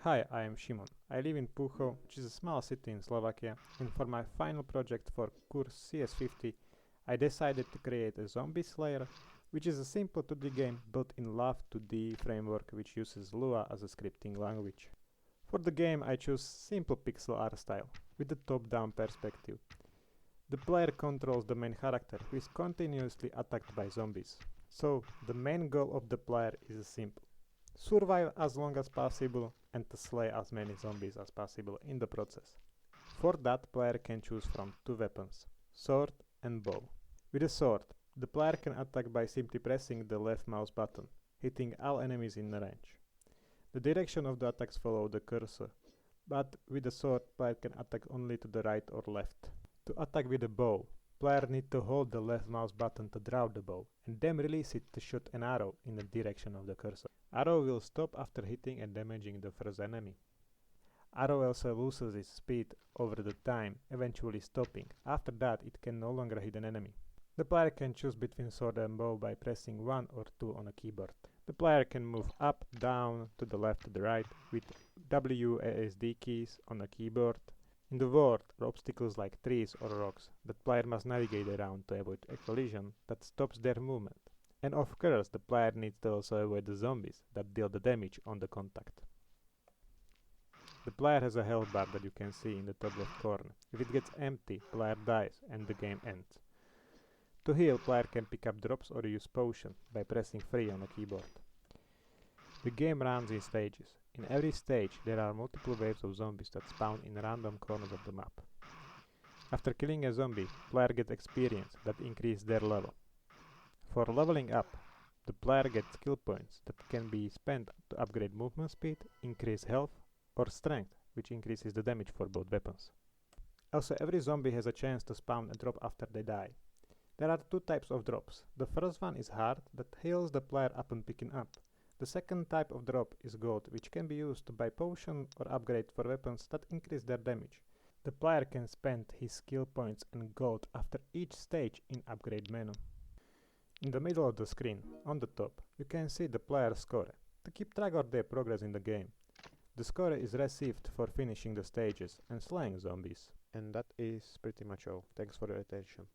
Hi, I am Šimon. I live in Pucho, which is a small city in Slovakia, and for my final project for course CS50, I decided to create a zombie slayer, which is a simple 2D game built in Love 2D framework which uses Lua as a scripting language. For the game I chose simple pixel art style, with a top-down perspective. The player controls the main character, who is continuously attacked by zombies. So, the main goal of the player is simple. Survive as long as possible and to slay as many zombies as possible in the process. For that, player can choose from two weapons, sword and bow. With a sword, the player can attack by simply pressing the left mouse button, hitting all enemies in range. The direction of the attacks follow the cursor, but with the sword, player can attack only to the right or left. To attack with a bow, player need to hold the left mouse button to draw the bow, and then release it to shoot an arrow in the direction of the cursor. Arrow will stop after hitting and damaging the first enemy. Arrow also loses its speed over the time, eventually stopping. After that, it can no longer hit an enemy. The player can choose between sword and bow by pressing 1 or 2 on a keyboard. The player can move up, down, to the left, to the right with WASD keys on a keyboard. In the world are obstacles like trees or rocks that player must navigate around to avoid a collision that stops their movement. And of course, the player needs to also avoid the zombies that deal the damage on the contact. The player has a health bar that you can see in the top left corner. If it gets empty, player dies and the game ends. To heal, player can pick up drops or use potion by pressing 3 on a keyboard. The game runs in stages. In every stage, there are multiple waves of zombies that spawn in random corners of the map. After killing a zombie, player gets experience that increase their level. For leveling up, the player gets skill points that can be spent to upgrade movement speed, increase health, or strength, which increases the damage for both weapons. Also, every zombie has a chance to spawn a drop after they die. There are two types of drops. The first one is heart, that heals the player upon picking up. The second type of drop is gold, which can be used to buy potion or upgrade for weapons that increase their damage. The player can spend his skill points and gold after each stage in upgrade menu. In the middle of the screen, on the top, you can see the player's score, to keep track of their progress in the game. The score is received for finishing the stages and slaying zombies. And that is pretty much all. Thanks for your attention.